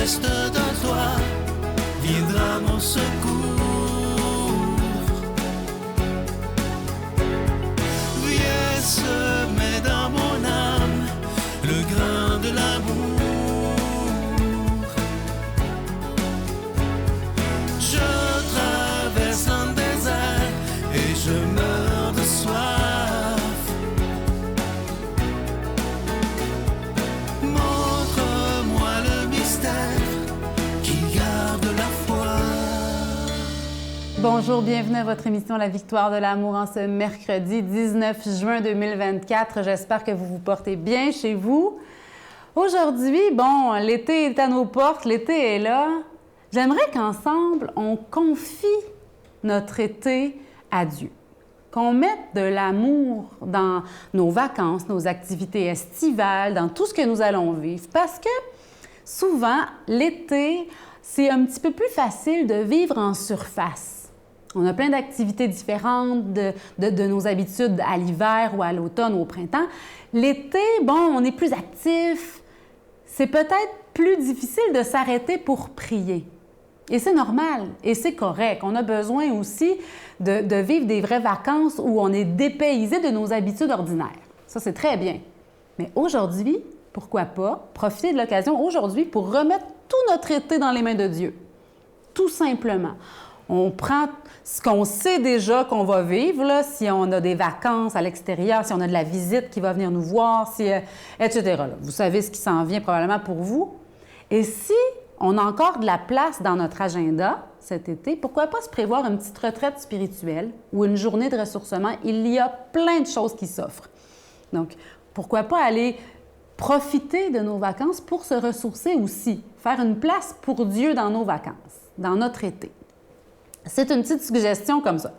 reste de toi viendra mon secours. Viens semer dans mon âme le grain de l'amour. Je traverse un désert et je meurs de soif. Montre-moi le mystère qui garde la foi. Bonjour, bienvenue à votre émission La Victoire de l'amour en ce mercredi 19 juin 2024. J'espère que vous vous portez bien chez vous. Aujourd'hui, l'été est à nos portes, l'été est là. J'aimerais qu'ensemble, on confie notre été à Dieu. Qu'on mette de l'amour dans nos vacances, nos activités estivales, dans tout ce que nous allons vivre. Parce que souvent, l'été, c'est un petit peu plus facile de vivre en surface. On a plein d'activités différentes de nos habitudes à l'hiver ou à l'automne ou au printemps. L'été, on est plus actif. C'est peut-être plus difficile de s'arrêter pour prier. Et c'est normal, et c'est correct. On a besoin aussi de vivre des vraies vacances où on est dépaysé de nos habitudes ordinaires. Ça, c'est très bien. Mais aujourd'hui, pourquoi pas profiter de l'occasion aujourd'hui pour remettre tout notre été dans les mains de Dieu. Tout simplement. On prend ce qu'on sait déjà qu'on va vivre, là, si on a des vacances à l'extérieur, si on a de la visite qui va venir nous voir, etc. Là. Vous savez ce qui s'en vient probablement pour vous. Et si on a encore de la place dans notre agenda cet été, pourquoi pas se prévoir une petite retraite spirituelle ou une journée de ressourcement? Il y a plein de choses qui s'offrent. Donc, pourquoi pas aller profiter de nos vacances pour se ressourcer aussi, faire une place pour Dieu dans nos vacances, dans notre été. C'est une petite suggestion comme ça.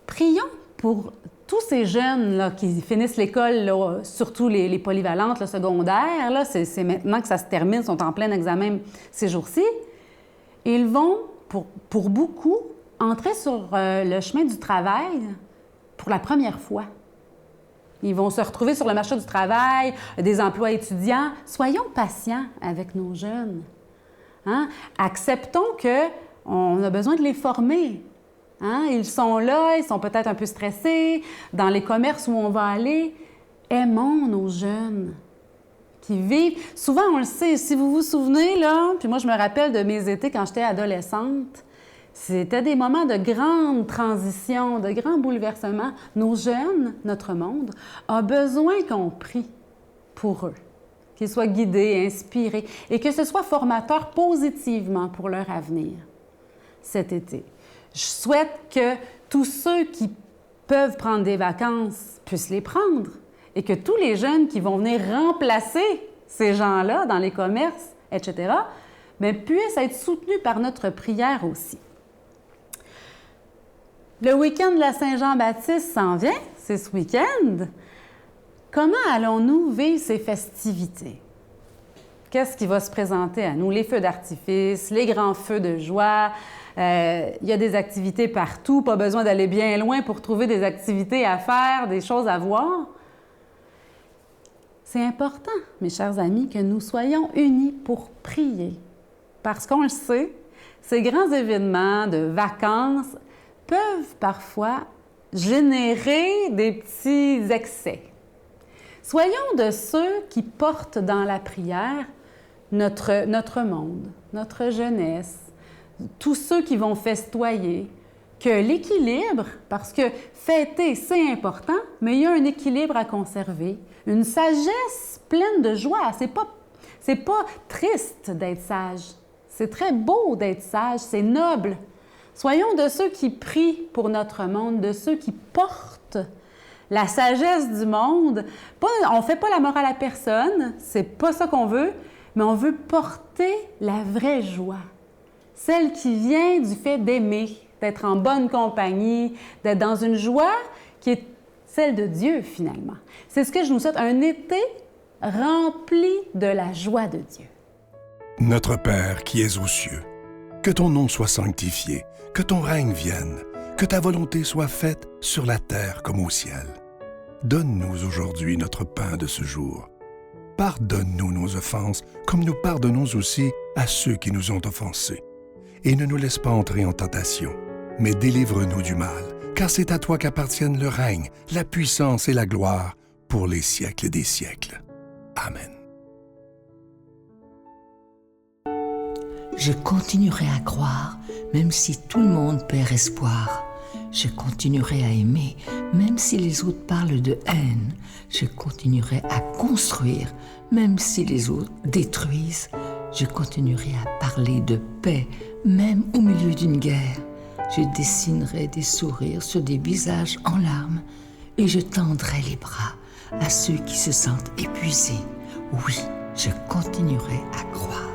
Prions pour tous ces jeunes là, qui finissent l'école, là, surtout les polyvalentes, le secondaire, là, c'est maintenant que ça se termine, sont en plein examen ces jours-ci. Ils vont, pour beaucoup, entrer sur le chemin du travail pour la première fois. Ils vont se retrouver sur le marché du travail, des emplois étudiants. Soyons patients avec nos jeunes. Hein? Acceptons qu'on a besoin de les former. Hein? Ils sont là, ils sont peut-être un peu stressés. Dans les commerces où on va aller, aimons nos jeunes qui vivent. Souvent, on le sait, si vous vous souvenez, là, puis moi, je me rappelle de mes étés quand j'étais adolescente, c'était des moments de grande transition, de grands bouleversements. Nos jeunes, notre monde, a besoin qu'on prie pour eux, qu'ils soient guidés, inspirés, et que ce soit formateur positivement pour leur avenir cet été. Je souhaite que tous ceux qui peuvent prendre des vacances puissent les prendre et que tous les jeunes qui vont venir remplacer ces gens-là dans les commerces, etc., puissent être soutenus par notre prière aussi. Le week-end de la Saint-Jean-Baptiste s'en vient, c'est ce week-end. Comment allons-nous vivre ces festivités? Qu'est-ce qui va se présenter à nous? Les feux d'artifice, les grands feux de joie. Il y a des activités partout, pas besoin d'aller bien loin pour trouver des activités à faire, des choses à voir. C'est important, mes chers amis, que nous soyons unis pour prier. Parce qu'on le sait, ces grands événements de vacances peuvent parfois générer des petits excès. Soyons de ceux qui portent dans la prière notre monde, notre jeunesse, tous ceux qui vont festoyer, que l'équilibre, parce que fêter, c'est important, mais il y a un équilibre à conserver, une sagesse pleine de joie. C'est pas triste d'être sage, c'est très beau d'être sage, c'est noble. Soyons de ceux qui prient pour notre monde, de ceux qui portent la sagesse du monde. On ne fait pas la morale à personne, c'est pas ça qu'on veut, mais on veut porter la vraie joie. Celle qui vient du fait d'aimer, d'être en bonne compagnie, d'être dans une joie qui est celle de Dieu, finalement. C'est ce que je nous souhaite, un été rempli de la joie de Dieu. Notre Père qui es aux cieux, que ton nom soit sanctifié, que ton règne vienne, que ta volonté soit faite sur la terre comme au ciel. Donne-nous aujourd'hui notre pain de ce jour. pardonne-nous nos offenses, comme nous pardonnons aussi à ceux qui nous ont offensés. Et ne nous laisse pas entrer en tentation, mais délivre-nous du mal, car c'est à toi qu'appartiennent le règne, la puissance et la gloire pour les siècles des siècles. Amen. Je continuerai à croire, même si tout le monde perd espoir. Je continuerai à aimer, même si les autres parlent de haine. Je continuerai à construire, même si les autres détruisent. Je continuerai à parler de paix, même au milieu d'une guerre. Je dessinerai des sourires sur des visages en larmes et je tendrai les bras à ceux qui se sentent épuisés. Oui, je continuerai à croire.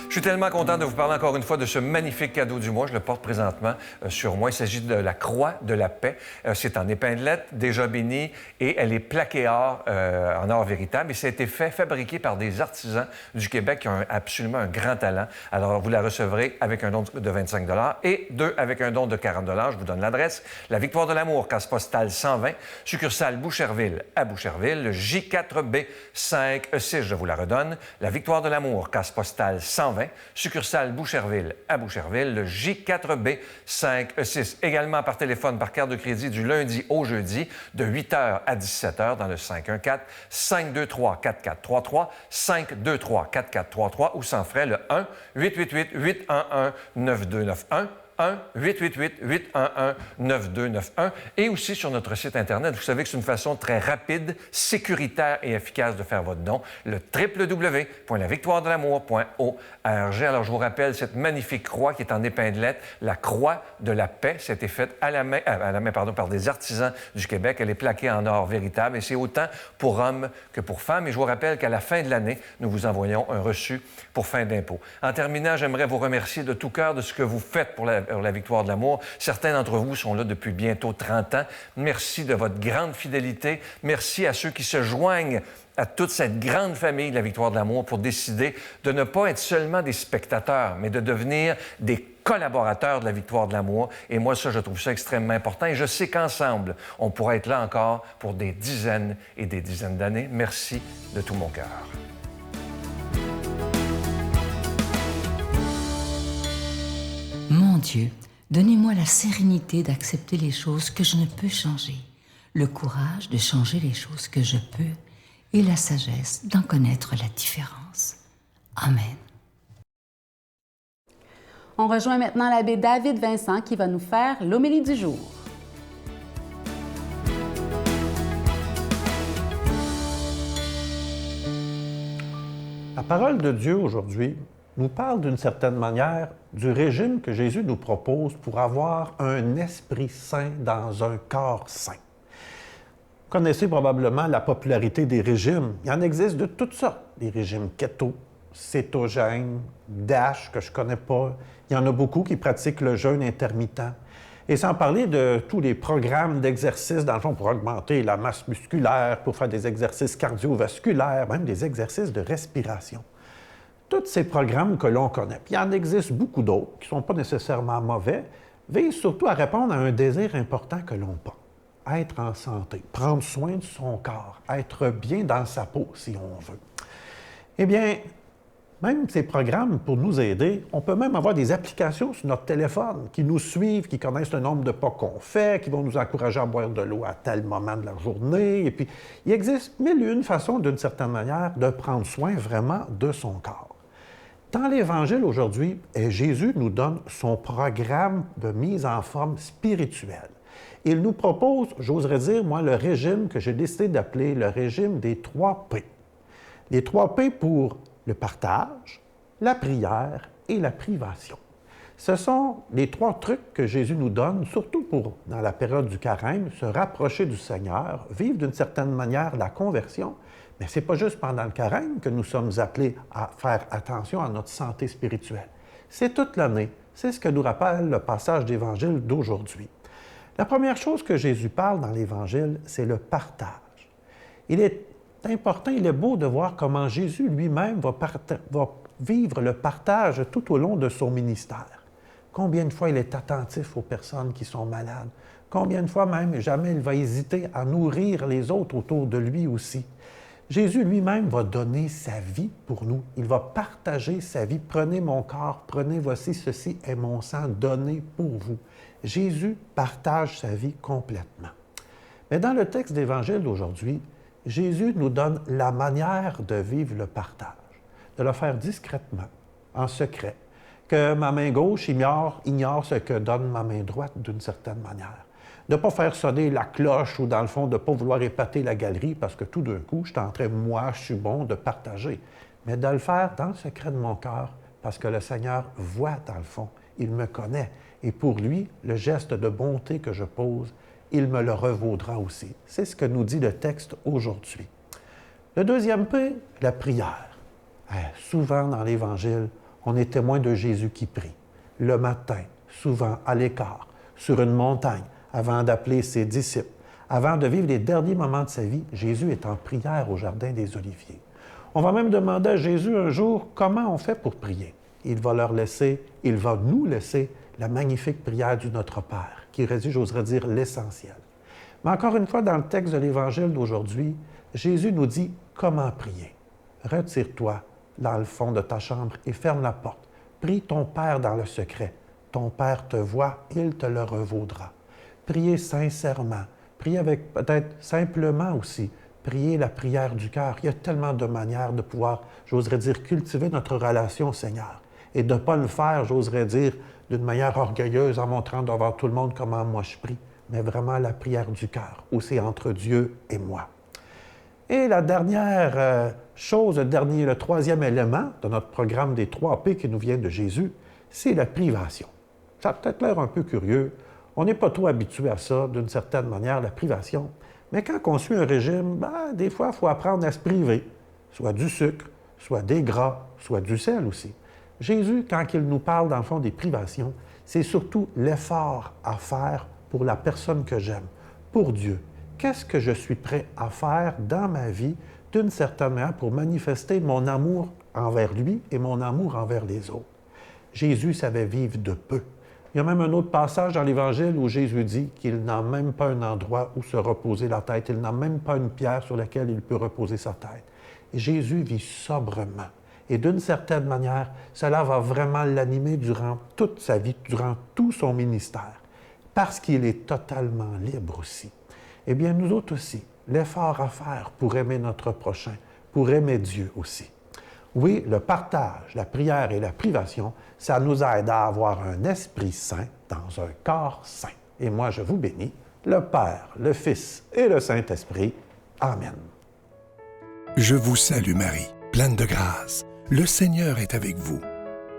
Je suis tellement content de vous parler encore une fois de ce magnifique cadeau du mois. Je le porte présentement sur moi. Il s'agit de la Croix de la paix. C'est en épinglette, déjà bénie, et elle est plaquée en or véritable. Et ça a été fabriqué par des artisans du Québec qui ont absolument un grand talent. Alors, vous la recevrez avec un don de 25 et deux avec un don de 40 Je vous donne l'adresse. La Victoire de l'amour, case postale 120, succursale Boucherville à Boucherville, le J4B 5E6, je vous la redonne. La Victoire de l'amour, case postale 120, succursale Boucherville à Boucherville, le J4B 5E6. Également par téléphone, par carte de crédit du lundi au jeudi, de 8h à 17h dans le 514-523-4433, 523-4433 ou sans frais le 1-888-811-9291. 1-888-811-9291 et aussi sur notre site Internet. Vous savez que c'est une façon très rapide, sécuritaire et efficace de faire votre don, le www.lavictoiredelamour.org. Alors, je vous rappelle cette magnifique croix qui est en épinglette, la Croix de la paix. C'était faite à la main, par des artisans du Québec. Elle est plaquée en or véritable et c'est autant pour hommes que pour femmes. Et je vous rappelle qu'à la fin de l'année, nous vous envoyons un reçu pour fin d'impôt. En terminant, j'aimerais vous remercier de tout cœur de ce que vous faites pour la Victoire de l'amour. Certains d'entre vous sont là depuis bientôt 30 ans. Merci de votre grande fidélité. Merci à ceux qui se joignent à toute cette grande famille de la Victoire de l'amour pour décider de ne pas être seulement des spectateurs, mais de devenir des collaborateurs de la Victoire de l'amour. Et moi, ça, je trouve ça extrêmement important. Et je sais qu'ensemble, on pourra être là encore pour des dizaines et des dizaines d'années. Merci de tout mon cœur. Mon Dieu, donnez-moi la sérénité d'accepter les choses que je ne peux changer, le courage de changer les choses que je peux et la sagesse d'en connaître la différence. Amen. On rejoint maintenant l'abbé David Vincent qui va nous faire l'homélie du jour. La parole de Dieu aujourd'hui nous parle d'une certaine manière du régime que Jésus nous propose pour avoir un esprit sain dans un corps sain. Vous connaissez probablement la popularité des régimes. Il en existe de toutes sortes. Des régimes keto, cétogènes, DASH, que je ne connais pas. Il y en a beaucoup qui pratiquent le jeûne intermittent. Et sans parler de tous les programmes d'exercice, dans le fond, pour augmenter la masse musculaire, pour faire des exercices cardiovasculaires, même des exercices de respiration. Tous ces programmes que l'on connaît, puis il en existe beaucoup d'autres qui ne sont pas nécessairement mauvais, visent surtout à répondre à un désir important que l'on a. Être en santé, prendre soin de son corps, être bien dans sa peau, si on veut. Eh bien, même ces programmes, pour nous aider, on peut même avoir des applications sur notre téléphone qui nous suivent, qui connaissent le nombre de pas qu'on fait, qui vont nous encourager à boire de l'eau à tel moment de la journée. Et puis, il existe mille et une façons, d'une certaine manière, de prendre soin vraiment de son corps. Dans l'Évangile aujourd'hui, Jésus nous donne son programme de mise en forme spirituelle. Il nous propose, j'oserais dire, moi, le régime que j'ai décidé d'appeler le régime des 3 P. Les 3 P pour le partage, la prière et la privation. Ce sont les 3 trucs que Jésus nous donne, surtout pour, dans la période du carême, se rapprocher du Seigneur, vivre d'une certaine manière la conversion. Mais ce n'est pas juste pendant le carême que nous sommes appelés à faire attention à notre santé spirituelle. C'est toute l'année. C'est ce que nous rappelle le passage d'Évangile d'aujourd'hui. La première chose que Jésus parle dans l'Évangile, c'est le partage. Il est important, il est beau de voir comment Jésus lui-même va vivre le partage tout au long de son ministère. Combien de fois il est attentif aux personnes qui sont malades, Combien de fois même, jamais il va hésiter à nourrir les autres autour de lui aussi. Jésus lui-même va donner sa vie pour nous. Il va partager sa vie. Prenez mon corps, prenez, voici, ceci est mon sang donné pour vous. Jésus partage sa vie complètement. Mais dans le texte d'Évangile d'aujourd'hui, Jésus nous donne la manière de vivre le partage, de le faire discrètement, en secret, que ma main gauche ignore ce que donne ma main droite d'une certaine manière. De ne pas faire sonner la cloche ou, dans le fond, de ne pas vouloir épater la galerie parce que tout d'un coup, je suis en train, moi, je suis bon, de partager. Mais de le faire dans le secret de mon cœur parce que le Seigneur voit, dans le fond, il me connaît. Et pour lui, le geste de bonté que je pose, il me le revaudra aussi. C'est ce que nous dit le texte aujourd'hui. Le deuxième P, la prière. Souvent dans l'Évangile, on est témoin de Jésus qui prie. Le matin, souvent à l'écart, sur une montagne, avant d'appeler ses disciples. Avant de vivre les derniers moments de sa vie, Jésus est en prière au Jardin des Oliviers. On va même demander à Jésus un jour comment on fait pour prier. Il va nous laisser la magnifique prière du Notre Père, qui réside, j'oserais dire, l'essentiel. Mais encore une fois, dans le texte de l'Évangile d'aujourd'hui, Jésus nous dit comment prier. Retire-toi dans le fond de ta chambre et ferme la porte. Prie ton Père dans le secret. Ton Père te voit, il te le revaudra. Priez sincèrement. Priez avec peut-être simplement aussi. Priez la prière du cœur. Il y a tellement de manières de pouvoir, j'oserais dire, cultiver notre relation au Seigneur. Et de ne pas le faire, j'oserais dire, d'une manière orgueilleuse en montrant devant tout le monde comment moi je prie, mais vraiment la prière du cœur, où c'est entre Dieu et moi. Et la dernière chose, le troisième élément de notre programme des 3 P qui nous vient de Jésus, c'est la privation. Ça a peut-être l'air un peu curieux. On n'est pas trop habitué à ça, d'une certaine manière, la privation. Mais quand on suit un régime, des fois, il faut apprendre à se priver, soit du sucre, soit des gras, soit du sel aussi. Jésus, quand il nous parle, dans le fond, des privations, c'est surtout l'effort à faire pour la personne que j'aime, pour Dieu. Qu'est-ce que je suis prêt à faire dans ma vie, d'une certaine manière, pour manifester mon amour envers lui et mon amour envers les autres? Jésus savait vivre de peu. Il y a même un autre passage dans l'Évangile où Jésus dit qu'il n'a même pas un endroit où se reposer la tête. Il n'a même pas une pierre sur laquelle il peut reposer sa tête. Et Jésus vit sobrement. Et d'une certaine manière, cela va vraiment l'animer durant toute sa vie, durant tout son ministère, parce qu'il est totalement libre aussi. Eh bien, nous autres aussi, l'effort à faire pour aimer notre prochain, pour aimer Dieu aussi. Oui, le partage, la prière et la privation, ça nous aide à avoir un esprit saint dans un corps saint. Et moi, je vous bénis, le Père, le Fils et le Saint-Esprit. Amen. Je vous salue Marie, pleine de grâce. Le Seigneur est avec vous.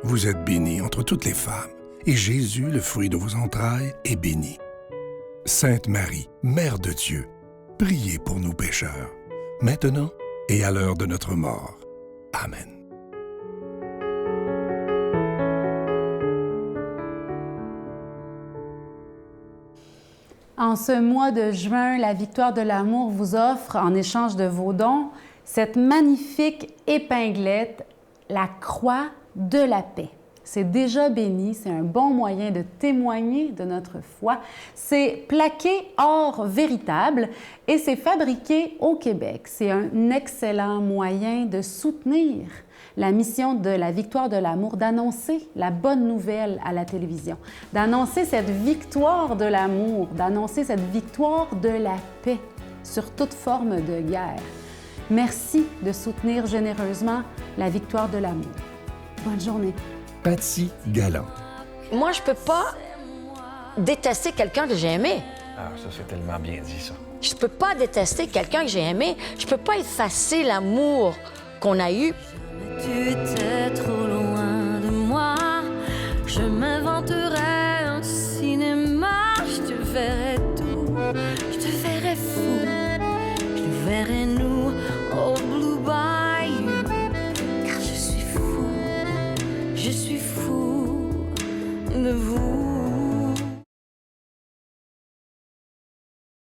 Vous êtes bénie entre toutes les femmes, et Jésus, le fruit de vos entrailles, est béni. Sainte Marie, Mère de Dieu, priez pour nous pécheurs, maintenant et à l'heure de notre mort. Amen. En ce mois de juin, la Victoire de l'amour vous offre, en échange de vos dons, cette magnifique épinglette, la croix de la paix. C'est déjà béni, c'est un bon moyen de témoigner de notre foi. C'est plaqué or véritable et c'est fabriqué au Québec. C'est un excellent moyen de soutenir la mission de la Victoire de l'amour, d'annoncer la bonne nouvelle à la télévision, d'annoncer cette victoire de l'amour, d'annoncer cette victoire de la paix sur toute forme de guerre. Merci de soutenir généreusement la Victoire de l'amour. Bonne journée. Patsy Galland. Moi, je peux pas détester quelqu'un que j'ai aimé. Ah, ça, c'est tellement bien dit, ça. Je peux pas détester quelqu'un que j'ai aimé. Je peux pas effacer l'amour qu'on a eu. Tu étais trop loin.